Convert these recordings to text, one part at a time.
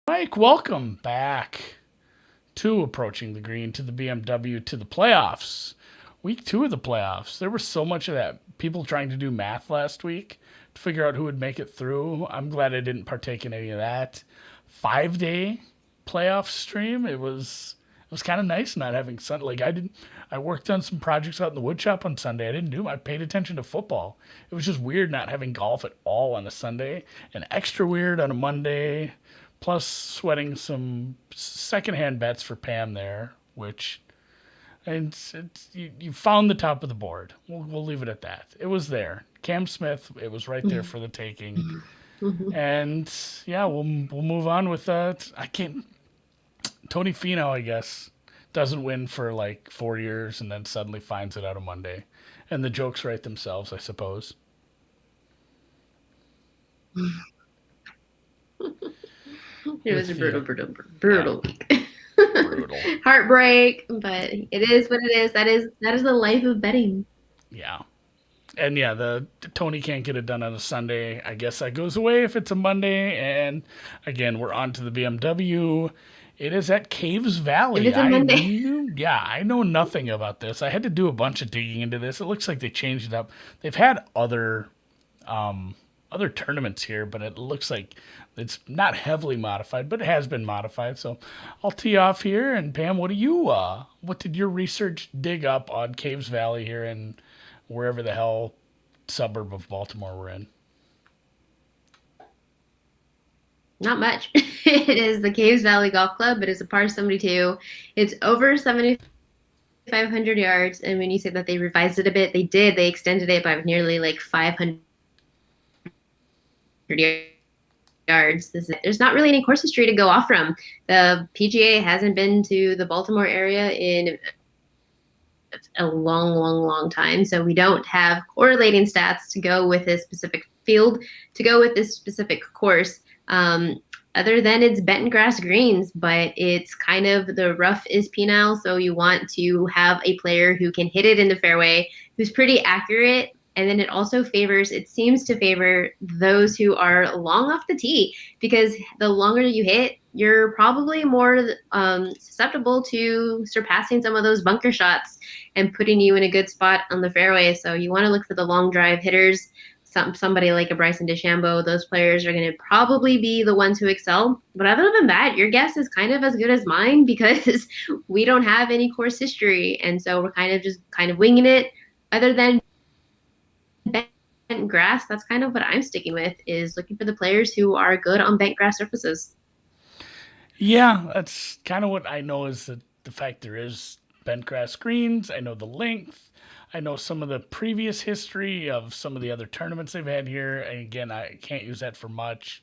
Mike, welcome back to Approaching the Green, to the BMW, to the playoffs. Week 2 of the playoffs. There was so much of that. People trying to do math last week to figure out who would make it through. I'm glad I didn't partake in any of that. 5-day playoff stream. It was kind of nice not having Sunday. I worked on some projects out in the wood shop on Sunday. I paid attention to football. It was just weird not having golf at all on a Sunday, and extra weird on a Monday. Plus, sweating some secondhand bets for Pam there, which you found the top of the board. We'll leave it at that. It was there. Cam Smith, it was right there for the taking. And yeah, we'll move on with that. I can't. Tony Finau, I guess, doesn't win for like 4 years and then suddenly finds it out on Monday, and the jokes write themselves, I suppose. It was With a the brutal week. brutal. Heartbreak, but it is what it is. That is the life of betting. Yeah. And yeah, the Tony can't get it done on a Sunday. I guess that goes away if it's a Monday. And again, we're on to the BMW. It is at Caves If Valley. it's a Monday. I know nothing about this. I had to do a bunch of digging into this. It looks like they changed it up. They've had other tournaments here, but it looks like it's not heavily modified, but it has been modified. So I'll tee off here. And Pam, what did your research dig up on Caves Valley here in wherever the hell suburb of Baltimore we're in? Not much. It is the Caves Valley Golf Club. It is a par 72. It's over 7,500 yards. And when you say that they revised it a bit, they did. They extended it by nearly like 500 yards. There's not really any course history to go off from. The PGA hasn't been to the Baltimore area in a long, long, long time. So we don't have correlating stats to go with this specific field, to go with this specific course. Other than it's bent grass greens, but it's kind of the rough is penile. So you want to have a player who can hit it in the fairway, who's pretty accurate. And then it seems to favor those who are long off the tee, because the longer you hit, you're probably more susceptible to surpassing some of those bunker shots and putting you in a good spot on the fairway. So you want to look for the long drive hitters. Somebody like a Bryson DeChambeau, those players are going to probably be the ones who excel. But other than that, your guess is kind of as good as mine, because we don't have any course history. And so we're kind of winging it. Other than bent grass, that's kind of what I'm sticking with, is looking for the players who are good on bent grass surfaces. Yeah, that's kind of what I know is the fact there is bent grass greens. I know the length. I know some of the previous history of some of the other tournaments they've had here. And again, I can't use that for much.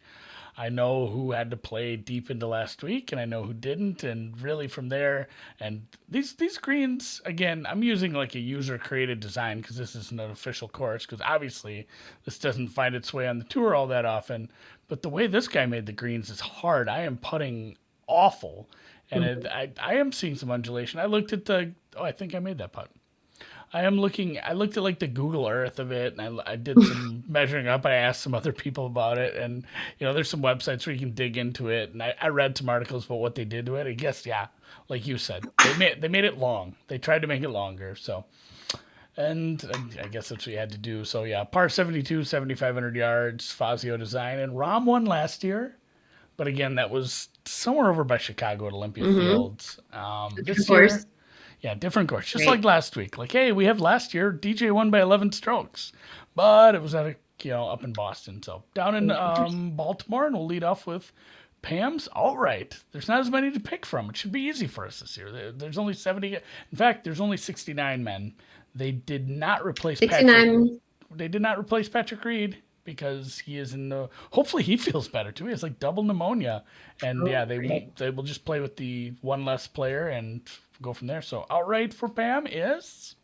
I know who had to play deep into last week, and I know who didn't, and really from there. And these greens, again, I'm using like a user created design because this isn't an official course. Because obviously this doesn't find its way on the tour all that often. But the way this guy made the greens is hard. I am putting awful, and I am seeing some undulation. I looked at the. Oh, I think I made that putt. I am looking. I looked at like the Google Earth of it, and I did some measuring up. I asked some other people about it, and there's some websites where you can dig into it. And I read some articles about what they did to it. I guess yeah, like you said, they made it long. They tried to make it longer. So, and I guess that's what you had to do. So yeah, par 72, 7,500 yards, Fazio design, and Rom won last year. But again, that was somewhere over by Chicago at Olympia Mm-hmm. Fields. Of This year, course. yeah, different course. Just like Right. last week. Like, hey, we have last year, DJ won by 11 strokes. But it was up in Boston. So down in Baltimore, and we'll lead off with Pam's All Right. There's not as many to pick from. It should be easy for us this year. There's only 70. In fact, there's only 69 men. They did not replace Patrick. 69. They did not replace Patrick Reed because he is in the. Hopefully, he feels better too. He has like double pneumonia, and Oh, yeah, they right. won't. They will just play with the one less player and go from there. So outright for Pam is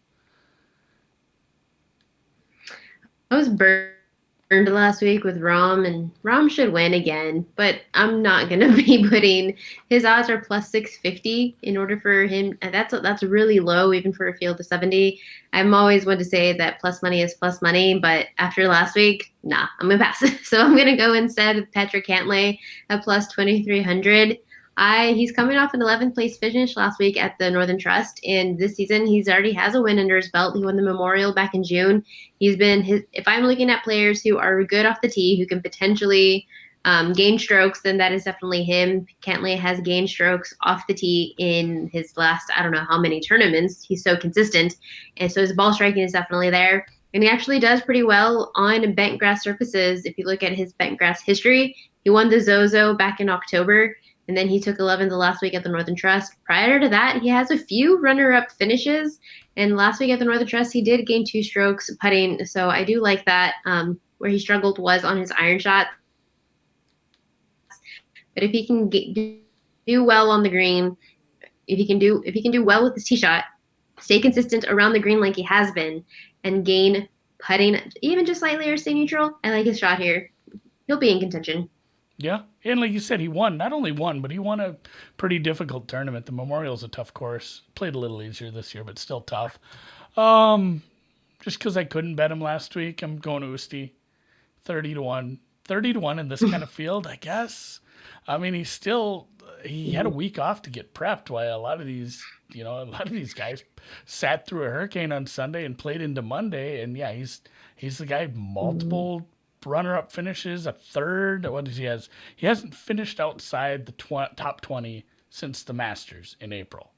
I was Birdie. last week with Rom, and Rom should win again, but I'm not gonna be putting his odds are plus 650 in order for him, and that's really low even for a field of 70. I'm always one to say that plus money is plus money, but after last week, nah, I'm gonna pass. So I'm gonna go instead with Patrick Cantlay at plus 2300. He's coming off an 11th place finish last week at the Northern Trust, and this season he's already has a win under his belt. He won the Memorial back in June. He's been his. If I'm looking at players who are good off the tee, who can potentially gain strokes, then that is definitely him. Cantlay has gained strokes off the tee in his last, I don't know how many tournaments. He's so consistent, and so his ball striking is definitely there. And he actually does pretty well on bent grass surfaces. If you look at his bent grass history, he won the Zozo back in October. And then he took 11th the last week at the Northern Trust. Prior to that, he has a few runner-up finishes. And last week at the Northern Trust, he did gain 2 strokes putting. So I do like that. Where he struggled was on his iron shot. But if he can do well on the green, if he can do well with his tee shot, stay consistent around the green like he has been, and gain putting even just slightly or stay neutral, I like his shot here. He'll be in contention. Yeah, and like you said, he won. Not only won, but he won a pretty difficult tournament. The Memorial's a tough course. Played a little easier this year, but still tough. Um, just because I couldn't bet him last week, I'm going to Usti. 30-1. 30-1 in this kind of field, I guess. I mean, he had a week off to get prepped while a lot of these guys sat through a hurricane on Sunday and played into Monday. And yeah, he's the guy, multiple runner-up finishes, a third. What does he has? He hasn't finished outside the top 20 since the Masters in April.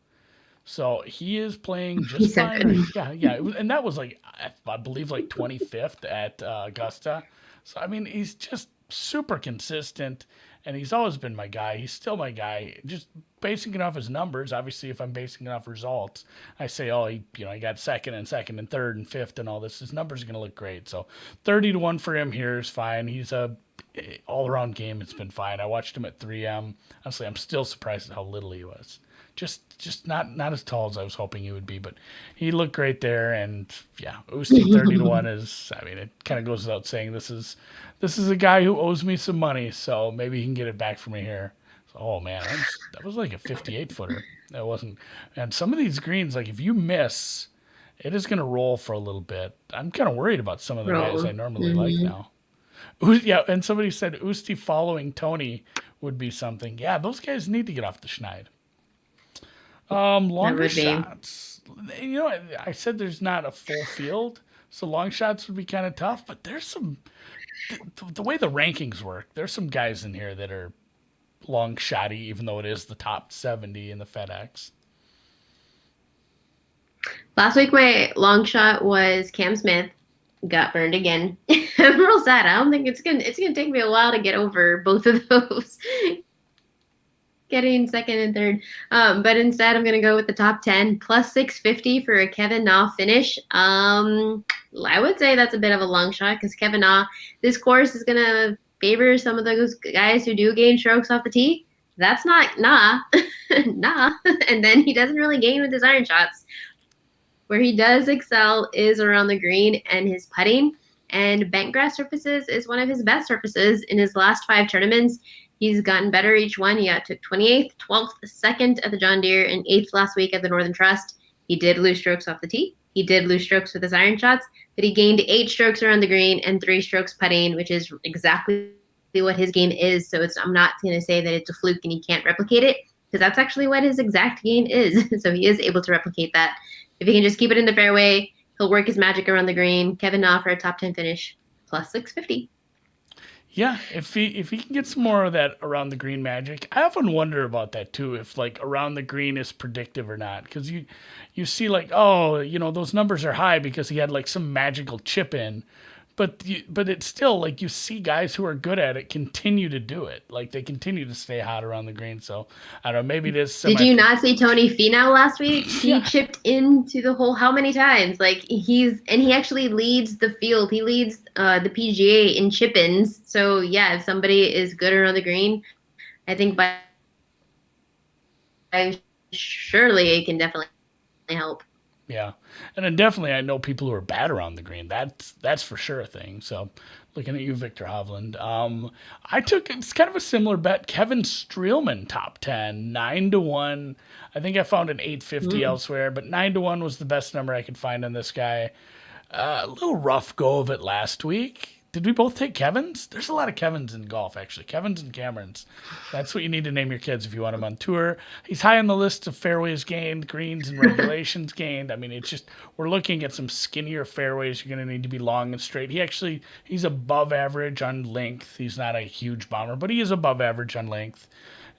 So he is playing just So fine. Yeah. And that was like, I believe, like 25th at Augusta. So, I mean, he's just super consistent, and he's always been my guy. He's still my guy. Just basing it off his numbers, obviously, if I'm basing it off results, I say, oh, he got second and third and fifth and all this. His numbers are going to look great. So 30-1 for him here is fine. He's a all-around game. It's been fine. I watched him at 3M. Honestly, I'm still surprised at how little he was. Just not as tall as I was hoping he would be, but he looked great there. And yeah, Usti 30-1 is, I mean, it kind of goes without saying, this is a guy who owes me some money, so maybe he can get it back for me here. So, oh man, that was like a 58 footer. That wasn't, and some of these greens, like if you miss, it is going to roll for a little bit. I'm kind of worried about some of the guys I normally like now. Yeah, and somebody said Usti following Tony would be something. Yeah, those guys need to get off the schneid. Longer shots. I said there's not a full field, so long shots would be kind of tough, but there's some, the way the rankings work, there's some guys in here that are long shotty, even though it is the top 70 in the FedEx. Last week, my long shot was Cam Smith. Got burned again. I'm real sad. I don't think it's gonna take me a while to get over both of those. Getting second and third. But instead I'm gonna go with the top 10 plus 650 for a Kevin Na finish. I would say that's a bit of a long shot because Kevin Na, this course is gonna favor some of those guys who do gain strokes off the tee. That's not Na. Nah. And then he doesn't really gain with his iron shots. Where he does excel is around the green and his putting. And bent grass surfaces is one of his best surfaces in his last 5 tournaments. He's gotten better each one. He got to 28th, 12th, 2nd at the John Deere, and 8th last week at the Northern Trust. He did lose strokes off the tee. He did lose strokes with his iron shots, but he gained 8 strokes around the green and 3 strokes putting, which is exactly what his game is. So I'm not going to say that it's a fluke and he can't replicate it, because that's actually what his exact game is. So he is able to replicate that. If he can just keep it in the fairway, he'll work his magic around the green. Kevin Na for a top 10 finish, plus 650. Yeah, if he can get some more of that around the green magic. I often wonder about that too, if like around the green is predictive or not, because you see like, oh, those numbers are high because he had like some magical chip in, but it's still like you see guys who are good at it continue to do it, like they continue to stay hot around the green. So I don't know, maybe this. Did you not see Tony Finau last week? He chipped into the hole how many times? Like he actually leads the field. He leads the PGA in chip-ins. So yeah, if somebody is good around the green, I think by surely it can definitely help. Yeah, and then definitely I know people who are bad around the green. That's for sure a thing. So, looking at you, Victor Hovland. I took it's kind of a similar bet. Kevin Streelman top 10, 9-1. I think I found an 850 Mm. elsewhere, but 9-1 was the best number I could find on this guy. A little rough go of it last week. Did we both take Kevins? There's a lot of Kevins in golf, actually. Kevins and Camerons. That's what you need to name your kids if you want them on tour. He's high on the list of fairways gained, greens, and regulations gained. I mean, it's just, we're looking at some skinnier fairways. You're going to need to be long and straight. He's above average on length. He's not a huge bomber, but he is above average on length.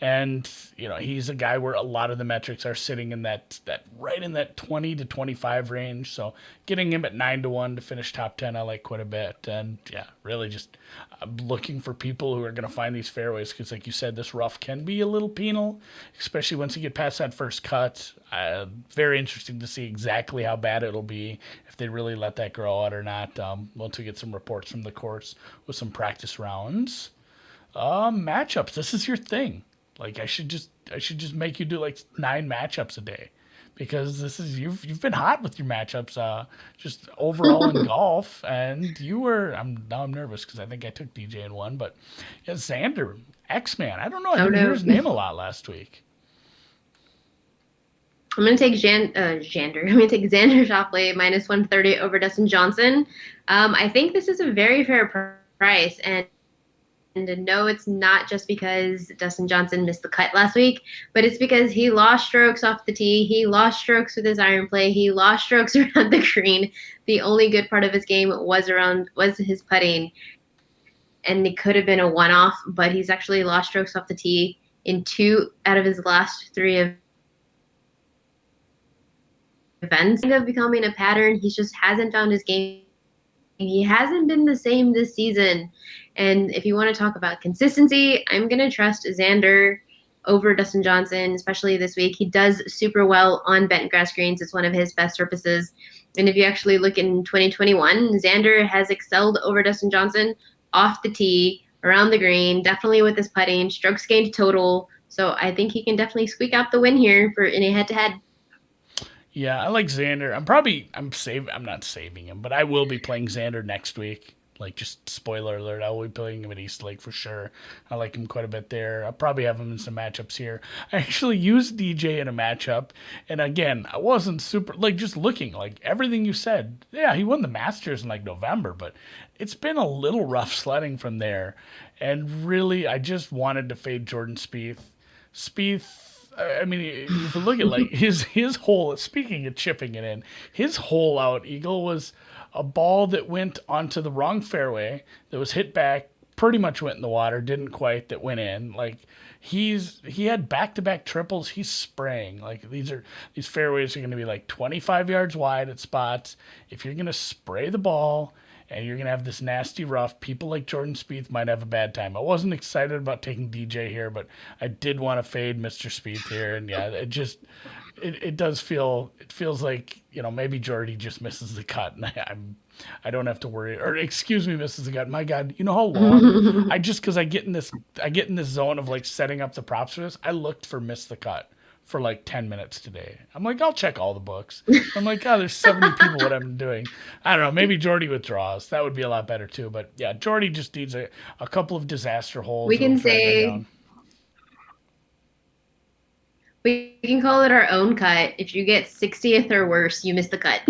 And he's a guy where a lot of the metrics are sitting in that right in that 20 to 25 range. So getting him at 9-1 to finish top 10, I like quite a bit. And yeah, really just I'm looking for people who are going to find these fairways because, like you said, this rough can be a little penal, especially once you get past that first cut. Very interesting to see exactly how bad it'll be if they really let that grow out or not. Once we get some reports from the course with some practice rounds. Matchups. This is your thing. Like I should just make you do like 9 matchups a day, because this is you've been hot with your matchups. Just overall in golf, and you were. I'm nervous because I think I took DJ in one, but yeah, Xander X-Man. I don't know. I didn't hear his name a lot last week. I'm going to take Xander. I'm going to take Xander Schauffele minus 130 over Dustin Johnson. I think this is a very fair price, and no, it's not just because Dustin Johnson missed the cut last week, but it's because he lost strokes off the tee. He lost strokes with his iron play. He lost strokes around the green. The only good part of his game was his putting, and it could have been a one-off, but he's actually lost strokes off the tee in 2 out of his last 3 events. Kind of becoming a pattern. He just hasn't found his game. He hasn't been the same this season. And if you want to talk about consistency, I'm going to trust Xander over Dustin Johnson, especially this week. He does super well on bent grass greens. It's one of his best surfaces. And if you actually look in 2021, Xander has excelled over Dustin Johnson off the tee, around the green, definitely with his putting, strokes gained total. So I think he can definitely squeak out the win here in a head-to-head. Yeah, I like Xander. I'm not saving him, but I will be playing Xander next week. Like, just spoiler alert, I will be playing him at East Lake for sure. I like him quite a bit there. I'll probably have him in some matchups here. I actually used DJ in a matchup, and again, I wasn't super, like, just looking, like, everything you said. Yeah, he won the Masters in, like, November, but it's been a little rough sledding from there. And really, I just wanted to fade Jordan Spieth. I mean, if you look at like his hole. Speaking of chipping it in, his hole out eagle was a ball that went onto the wrong fairway, that was hit back, pretty much went in the water, didn't quite, that went in. Like he had back-to-back triples. He's spraying. Like these fairways are going to be like 25 yards wide at spots. If you're going to spray the ball and you're going to have this nasty rough, people like Jordan Spieth might have a bad time. I wasn't excited about taking DJ here, but I did want to fade Mr. Spieth here. And yeah, it does feel, it feels like, maybe Jordy just misses the cut, and I don't have to worry, or excuse me, misses the cut. My God, you know how long because I get in this zone of like setting up the props for this. I looked for miss the cut for like 10 minutes today. I'm like, I'll check all the books. I'm like, oh, there's 70 people, what I'm doing. I don't know, maybe Jordy withdraws. That would be a lot better too. But yeah, Jordy just needs a couple of disaster holes. We can call it our own cut. If you get 60th or worse, you miss the cut.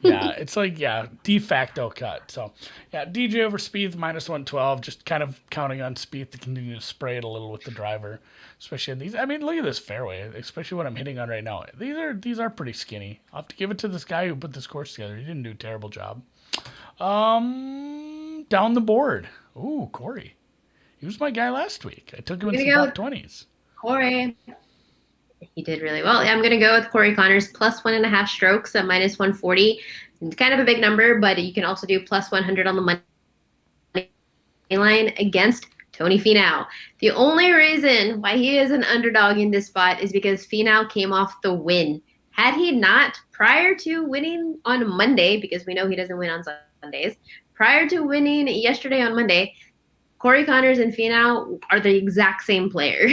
Yeah, it's like, de facto cut. So, yeah, DJ over Spieth minus 112, just kind of counting on Spieth to continue to spray it a little with the driver, especially in these. I mean, look at this fairway, especially what I'm hitting on right now. These are pretty skinny. I'll have to give it to this guy who put this course together. He didn't do a terrible job. Down the board. Ooh, Corey. He was my guy last week. I took him in some top 20s. Corey. He did really well. I'm going to go with Corey Connors plus 1.5 strokes at minus 140. It's kind of a big number, but you can also do plus 100 on the money line against Tony Finau. The only reason why he is an underdog in this spot is because Finau came off the win. Had he not, prior to winning on Monday, because we know he doesn't win on Sundays, prior to winning yesterday on Monday, Corey Connors and Finau are the exact same player.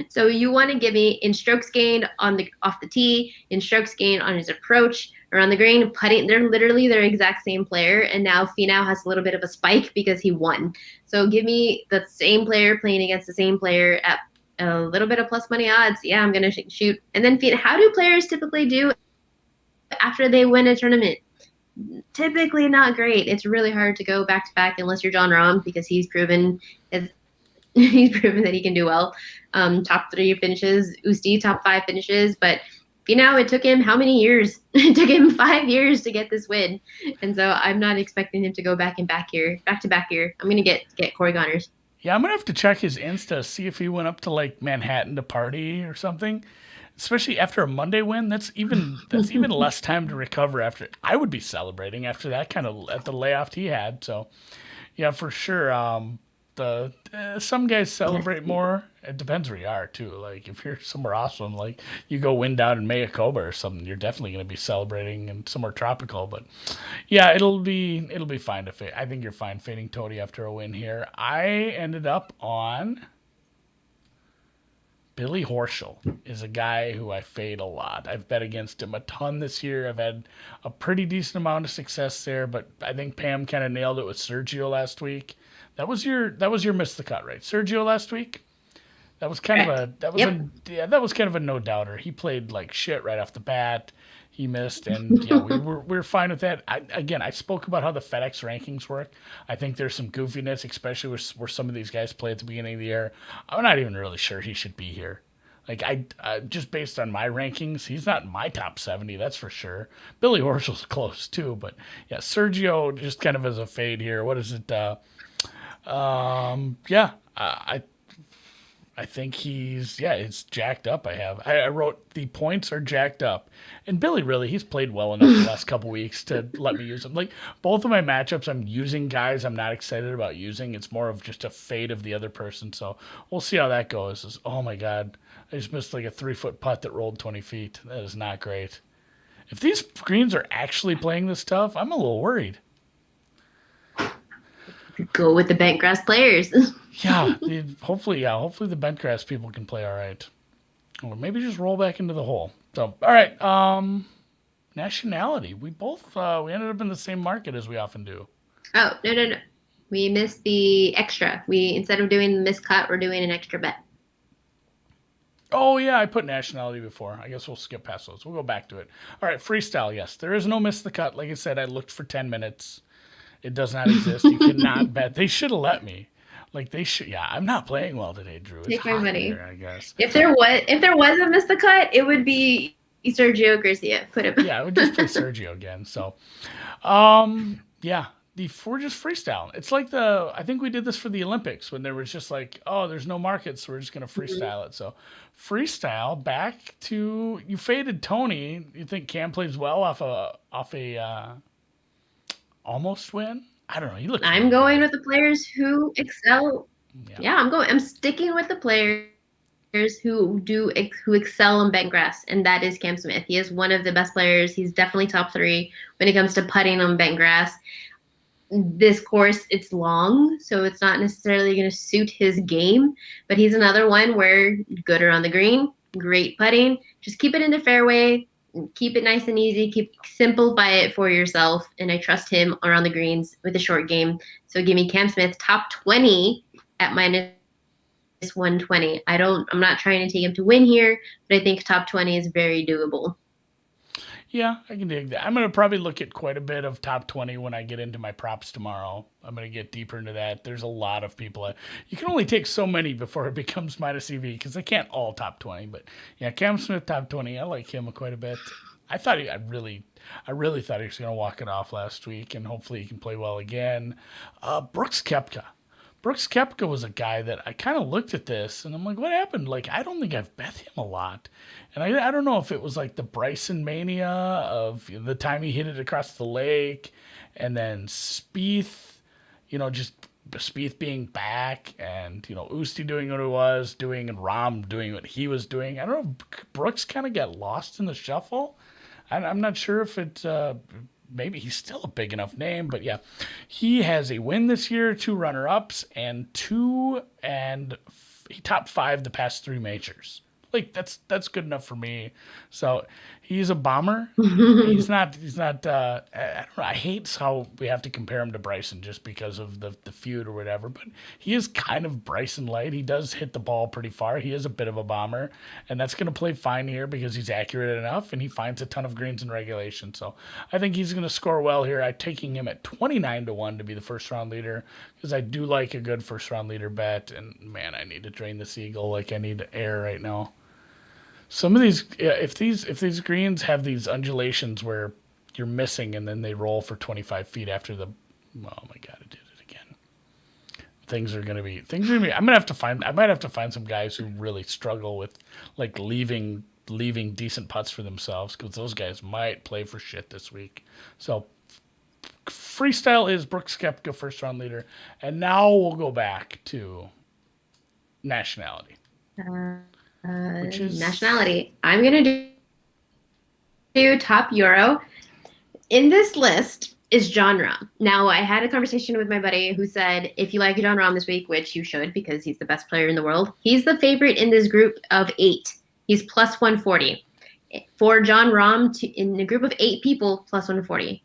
So you want to give me in strokes gained on the off the tee, in strokes gained on his approach around the green, putting. They're literally their exact same player, and now Finau has a little bit of a spike because he won. So give me the same player playing against the same player at a little bit of plus money odds. Yeah, I'm gonna shoot. And then how do players typically do after they win a tournament? Typically not great. It's really hard to go back to back unless you're John Rahm because he's proven he's proven that he can do well. Top 3 finishes, Usti top 5 finishes, but it took him how many years? It took him 5 years to get this win, and so I'm not expecting him to go back to back here. I'm gonna get Corey Connors. Yeah, I'm gonna have to check his Insta, see if he went up to like Manhattan to party or something. Especially after a Monday win, that's even less time to recover after. I would be celebrating after that kind of at the layoff he had. So, yeah, for sure. Some guys celebrate more. It depends where you are too. Like if you're somewhere awesome, like you go win down in Mayakoba or something, you're definitely going to be celebrating in somewhere tropical. But yeah, it'll be fine to fade. I think you're fine fading Toady after a win here. I ended up on Billy Horschel is a guy who I fade a lot. I've bet against him a ton this year. I've had a pretty decent amount of success there, but I think Pam kind of nailed it with Sergio last week. That was your miss the cut, right? Sergio last week. That was kind that was kind of a no doubter. He played like shit right off the bat. He missed, and yeah, we're fine with that. I spoke about how the FedEx rankings work. I think there's some goofiness, especially where some of these guys play at the beginning of the year. I'm not even really sure he should be here. Like just based on my rankings, he's not in my top 70, that's for sure. Billy Horschel's close too, but yeah, Sergio just kind of as a fade here. What is it? Yeah, I think it's jacked up. I wrote the points are jacked up, and Billy he's played well enough the last couple weeks to let me use him. Like both of my matchups, I'm using guys I'm not excited about using. It's more of just a fade of the other person. So we'll see how that goes. Oh my god, I just missed like a 3-foot putt that rolled 20 feet. That is not great. If these greens are actually playing this tough, I'm a little worried. Go with the bentgrass players. Yeah, hopefully the bentgrass people can play all right, or maybe just roll back into the hole. So, all right, Nationality. We both we ended up in the same market as we often do. Oh no! We missed the extra. We instead of doing the miscut, we're doing an extra bet. Oh yeah, I put Nationality before. I guess we'll skip past those. We'll go back to it. All right, Freestyle. Yes, there is no miss the cut. Like I said, I looked for 10 minutes. It does not exist. You cannot bet. They should have let me. Like they should. Yeah, I'm not playing well today, Drew. It's Take my money. Here, I guess. If there was a miss the cut, it would be Sergio Garcia. Put him. Yeah, I would just play Sergio again. So, yeah, we're just freestyle. It's like I think we did this for the Olympics when there was just like, oh, there's no markets, so we're just gonna freestyle it. So, freestyle back to you faded Tony. You think Cam plays well off a almost win? I don't know. He looks. I'm going with the players who excel. Yeah, I'm sticking with the players who excel on bentgrass, and that is Cam Smith. He is one of the best players. He's definitely top 3 when it comes to putting on bentgrass. This course, it's long, so it's not necessarily going to suit his game, but he's another one where good around the green, great putting. Just keep it in the fairway. Keep it nice and easy. Simplify it for yourself, and I trust him around the greens with a short game. So give me Cam Smith top 20 at minus 120. I'm not trying to take him to win here, but I think top 20 is very doable. Yeah, I can dig that. I'm going to probably look at quite a bit of top 20 when I get into my props tomorrow. I'm going to get deeper into that. There's a lot of people. You can only take so many before it becomes minus EV because they can't all top 20. But yeah, Cam Smith top 20. I like him quite a bit. I really thought he was going to walk it off last week, and hopefully he can play well again. Brooks Koepka. Brooks Koepka was a guy that I kind of looked at this and I'm like, what happened? Like, I don't think I've bet him a lot. And I don't know if it was like the Bryson mania of the time he hit it across the lake and then Spieth, just Spieth being back and, Usti doing what he was doing and Rahm doing what he was doing. I don't know if Brooks kind of got lost in the shuffle. I'm not sure if it maybe he's still a big enough name, but yeah, he has a win this year, 2 runner-ups, and 2 he top 5 the past 3 majors. Like that's good enough for me. So he's a bomber. He's not. I don't know. I hate how we have to compare him to Bryson just because of the feud or whatever. But he is kind of Bryson light. He does hit the ball pretty far. He is a bit of a bomber, and that's going to play fine here because he's accurate enough and he finds a ton of greens in regulation. So I think he's going to score well here. I'm taking him at 29-1 to be the first round leader because I do like a good first round leader bet. And man, I need to drain this eagle like I need air right now. Some of these, if these greens have these undulations where you're missing and then they roll for 25 feet after the, oh my god, I did it again. Things are gonna be. I might have to find some guys who really struggle with like leaving decent putts for themselves because those guys might play for shit this week. So Freestyle is Brooks Koepka first round leader, and now we'll go back to Nationality. Which is Nationality. I'm going to do top Euro. In this list is Jon Rahm. Now, I had a conversation with my buddy who said, if you like Jon Rahm this week, which you should because he's the best player in the world, he's the favorite in this group of 8. He's plus 140. For Jon Rahm, in a group of 8 people, plus 140.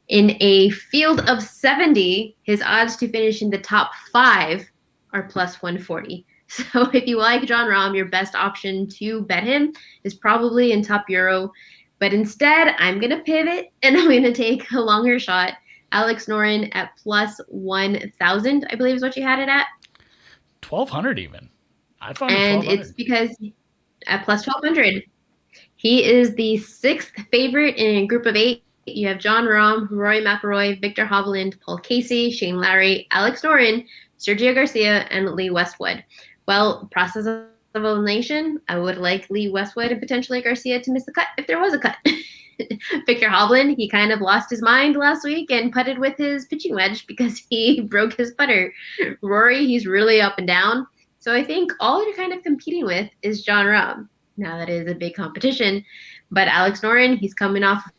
In a field of 70, his odds to finish in the top 5 are plus 140. So if you like Jon Rahm, your best option to bet him is probably in top Euro. But instead, I'm going to pivot and I'm going to take a longer shot. Alex Noren at plus 1,000, I believe is what you had it at. 1,200 even. I found and it 1,200. It's because at plus 1,200, he is the 6th favorite in a group of 8. You have Jon Rahm, Rory McIlroy, Victor Hovland, Paul Casey, Shane Lowry, Alex Noren, Sergio Garcia, and Lee Westwood. Well, process of elimination, I would like Lee Westwood and potentially Garcia to miss the cut if there was a cut. Victor Hovland, he kind of lost his mind last week and putted with his pitching wedge because he broke his putter. Rory, he's really up and down. So I think all you're kind of competing with is Jon Rahm. Now that is a big competition. But Alex Noren, he's coming off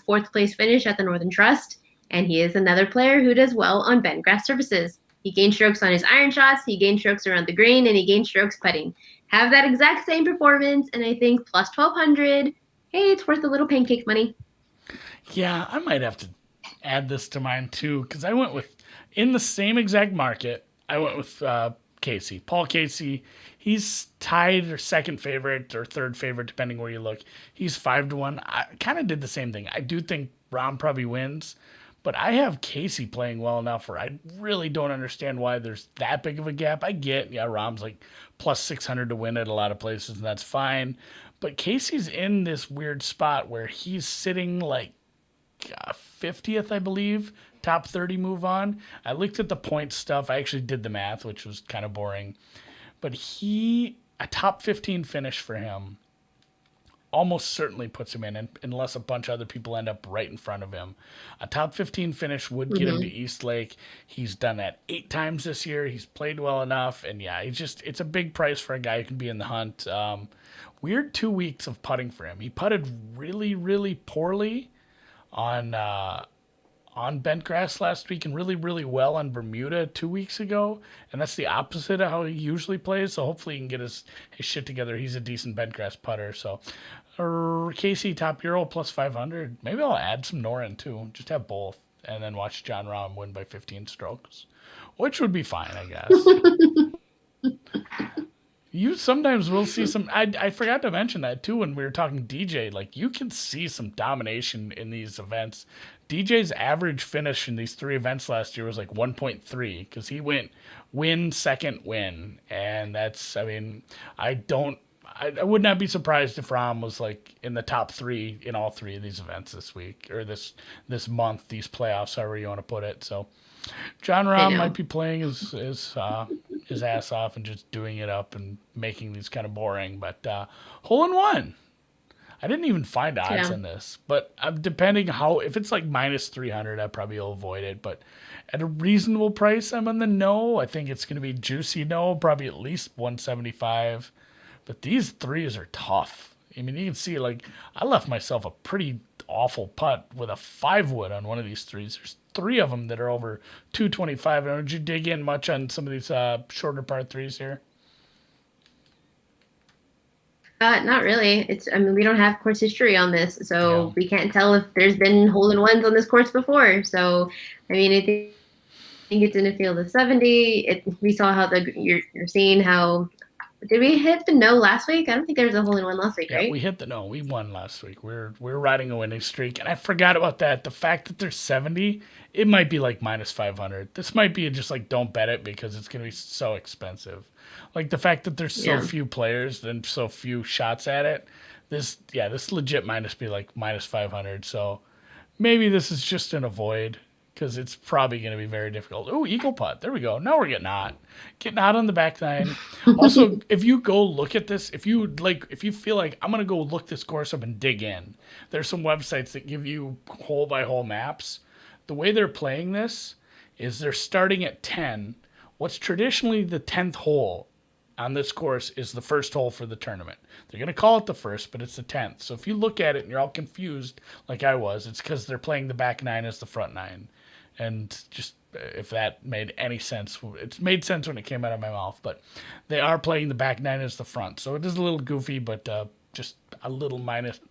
4th place finish at the Northern Trust, and he is another player who does well on bent grass surfaces. He gained strokes on his iron shots, he gained strokes around the green, and he gained strokes putting. Have that exact same performance, and I think plus 1,200, hey, it's worth a little pancake money. Yeah, I might have to add this to mine too, because I went with, in the same exact market, I went with Casey. Paul Casey, he's tied or 2nd favorite or 3rd favorite, depending where you look. He's 5-1. I kind of did the same thing. I do think Rahm probably wins. But I have Casey playing well enough where I really don't understand why there's that big of a gap. I get, yeah, Rahm's like plus 600 to win at a lot of places, and that's fine. But Casey's in this weird spot where he's sitting like 50th, I believe, top 30 move on. I looked at the point stuff. I actually did the math, which was kind of boring. But a top 15 finish for him almost certainly puts him in, unless a bunch of other people end up right in front of him. A top 15 finish would get him to East Lake. He's done that 8 times this year. He's played well enough, and yeah, it's a big price for a guy who can be in the hunt. Weird 2 weeks of putting for him. He putted really, really poorly on bent grass last week and really, really well on Bermuda 2 weeks ago. And that's the opposite of how he usually plays. So hopefully he can get his shit together. He's a decent bent grass putter. So Casey, top Euro, plus 500. Maybe I'll add some Noren too. Just have both. And then watch Jon Rahm win by 15 strokes. Which would be fine, I guess. You sometimes will see some. I forgot to mention that too when we were talking DJ. Like you can see some domination in these events. DJ's average finish in these 3 events last year was like 1.3 because he went win, second, win, and that's. I mean, I would not be surprised if Rahm was like in the top 3 in all 3 of these events this week or this month, these playoffs, however you want to put it. So. Jon Rahm might be playing his ass off and just doing it up and making these kind of boring. But hole in one. I didn't even find odds on this. But depending if it's like minus 300, I probably will avoid it. But at a reasonable price, I'm on the no. I think it's going to be juicy no, probably at least 175. But these threes are tough. I mean, you can see, like, I left myself a pretty awful putt with a 5-wood on one of these threes. 3 of them that are over 225. And would you dig in much on some of these shorter par 3s here? Not really. I mean, we don't have course history on this, so we can't tell if there's been hole-in-ones on this course before. So, I mean, I think it's in a field of 70. We saw how you're seeing how. Did we hit the no last week? I don't think there was a hole-in-one last week, right? Yeah, we hit the no. We won last week. We're riding a winning streak, and I forgot about that. The fact that there's 70, it might be like minus 500. This might be just like don't bet it because it's gonna be so expensive. Like the fact that there's so few players and so few shots at it. This legit might be like minus 500. So maybe this is just an avoid because it's probably going to be very difficult. Oh, eagle putt. There we go. Now we're getting hot. Getting hot on the back nine. Also, if you go look at this, if you feel like I'm going to go look this course up and dig in, there's some websites that give you hole by hole maps. The way they're playing this is they're starting at 10. What's traditionally the 10th hole on this course is the first hole for the tournament. They're going to call it the first, but it's the 10th. So if you look at it and you're all confused like I was, it's because they're playing the back nine as the front nine. And just if that made any sense, it made sense when it came out of my mouth, but they are playing the back nine as the front. So it is a little goofy, but just a little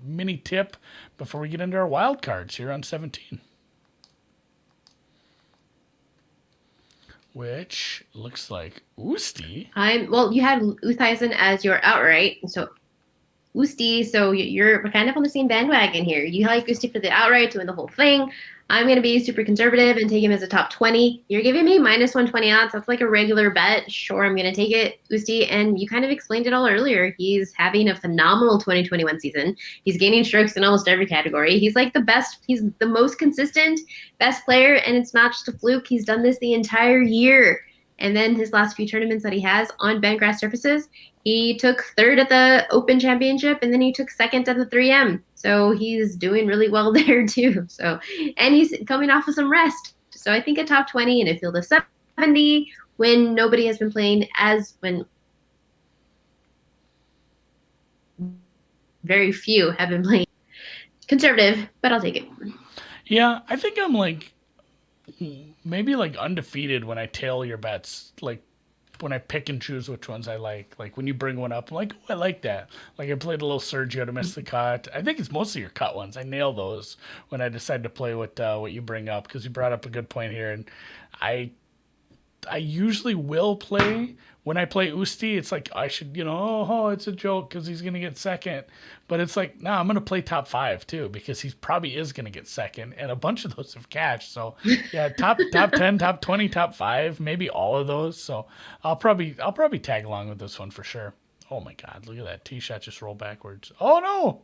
mini tip before we get into our wild cards here on 17. Which looks like Usti. You had Uthisen as your outright, so Usti. So you're kind of on the same bandwagon here. You like Usti for the outright to win the whole thing. I'm going to be super conservative and take him as a top 20. You're giving me minus 120 odds. That's like a regular bet. Sure, I'm going to take it, Usti. And you kind of explained it all earlier. He's having a phenomenal 2021 season. He's gaining strokes in almost every category. He's like the best. He's the most consistent, best player. And it's not just a fluke. He's done this the entire year. And then his last few tournaments that he has on bent grass surfaces, he took third at the Open Championship, and then he took second at the 3M. So he's doing really well there too. So, and he's coming off of some rest. So I think a top 20 in a field of 70 when nobody has been playing when very few have been playing. Conservative, but I'll take it. Yeah, I think I'm maybe undefeated when I tail your bets, when I pick and choose which ones I like. Like when you bring one up, I'm like, oh, I like that. Like I played a little Sergio to miss the cut. I think it's mostly your cut ones. I nail those when I decide to play what you bring up, because you brought up a good point here. And I usually will play when I play Usti. It's like I should, it's a joke because he's gonna get second. But it's like, no, I'm gonna play top 5 too, because he probably is gonna get second, and a bunch of those have cashed. So yeah, top 10, top 20, top 5, maybe all of those. So I'll probably tag along with this one for sure. Oh my God, look at that tee shot just roll backwards. Oh no.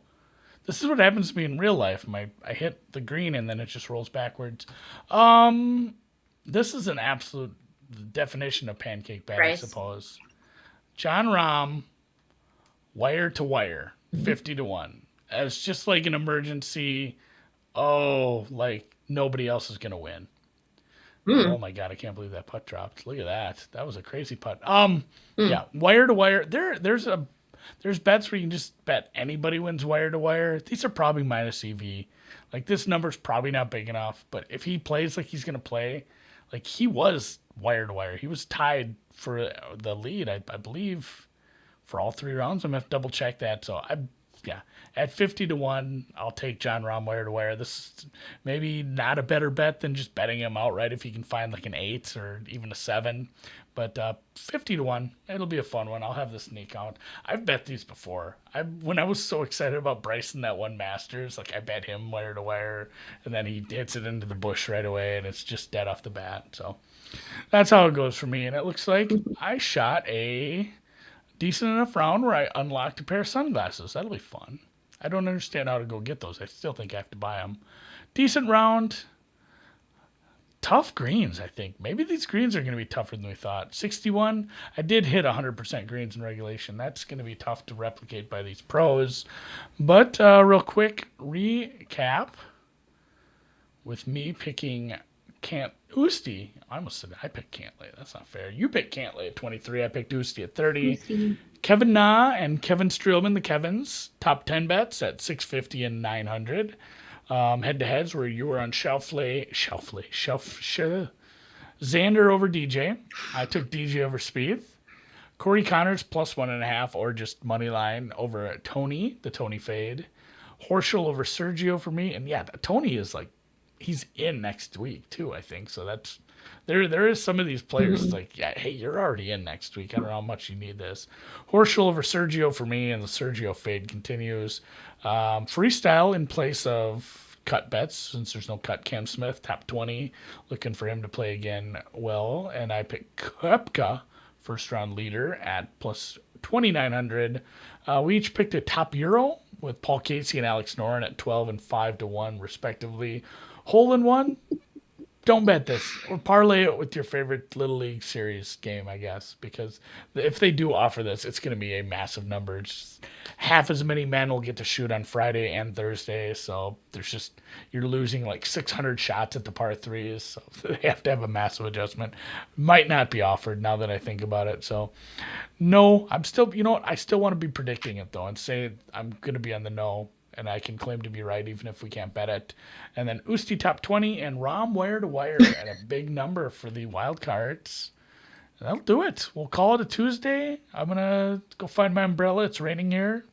This is what happens to me in real life. I hit the green and then it just rolls backwards. This is an absolute definition of pancake bet, I suppose. John Rahm, wire to wire, 50 to 1. It's just like an emergency. Oh, like nobody else is gonna win. Oh my God, I can't believe that putt dropped. Look at that. That was a crazy putt. Yeah, wire to wire. There's bets where you can just bet anybody wins wire to wire. These are probably minus EV. Like this number's probably not big enough, but if he plays like he's gonna play, like he was wire to wire. He was tied for the lead, I believe, for all 3 rounds. I'm gonna have to double check that. So at 50 to 1, I'll take John Rahm wire to wire. This is maybe not a better bet than just betting him outright if you can find like an 8 or even a 7. But 50 to 1, it'll be a fun one. I'll have the sneak out. I've bet these before. When I was so excited about Bryson that won Masters, like I bet him wire to wire, and then he hits it into the bush right away, and it's just dead off the bat. So that's how it goes for me. And it looks like I shot a decent enough round where I unlocked a pair of sunglasses. That'll be fun. I don't understand how to go get those. I still think I have to buy them. Decent round. Tough greens, I think. Maybe these greens are going to be tougher than we thought. 61, I did hit 100% greens in regulation. That's going to be tough to replicate by these pros. But real quick recap with me picking Usti. I almost said I picked Cantlay. That's not fair. You picked Cantlay at 23. I picked Usti at 30. Usti. Kevin Na and Kevin Streelman, the Kevins, top 10 bets at 650 and 900. head-to-heads where you were on Xander over DJ. I took DJ over Spieth. Corey Connors plus 1.5 or just money line over Tony, the Tony fade. Horschel over Sergio for me. And yeah, Tony is like, he's in next week too, I think. So that's, there is some of these players it's like, yeah, hey, you're already in next week. I don't know how much you need this. Horschel over Sergio for me, and the Sergio fade continues. Freestyle in place of cut bets, since there's no cut. Cam Smith, top 20, looking for him to play again well. And I picked Koepka, first round leader, at plus 2,900. We each picked a top Euro with Paul Casey and Alex Noren at 12 and 5-1, respectively. Hole in one, don't bet this. Or parlay it with your favorite Little League Series game, I guess, because if they do offer this, it's going to be a massive number. It's just half as many men will get to shoot on Friday and Thursday, so you're losing like 600 shots at the par threes, so they have to have a massive adjustment. Might not be offered now that I think about it. So, no, I'm still, you know what? I still want to be predicting it though, and say I'm going to be on the no. And I can claim to be right even if we can't bet it. And then Usti top 20 and Rom wire to wire at a big number for the wild cards. That'll do it. We'll call it a Tuesday. I'm going to go find my umbrella. It's raining here.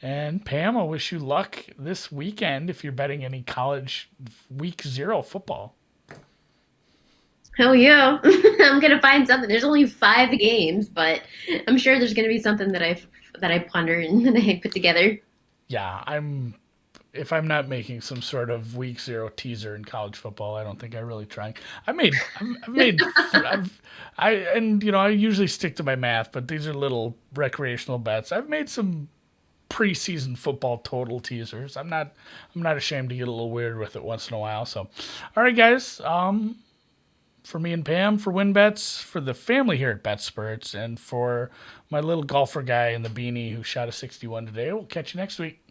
And Pam, I wish you luck this weekend if you're betting any college week 0 football. Oh yeah, I'm gonna find something. There's only 5 games, but I'm sure there's gonna be something that I ponder and that I put together. Yeah, if I'm not making some sort of week 0 teaser in college football, I don't think I really trying. I usually stick to my math, but these are little recreational bets. I've made some preseason football total teasers. I'm not ashamed to get a little weird with it once in a while. So, all right, guys. For me and Pam, for WinBets, for the family here at BETSPERTS, and for my little golfer guy in the beanie who shot a 61 today, we'll catch you next week.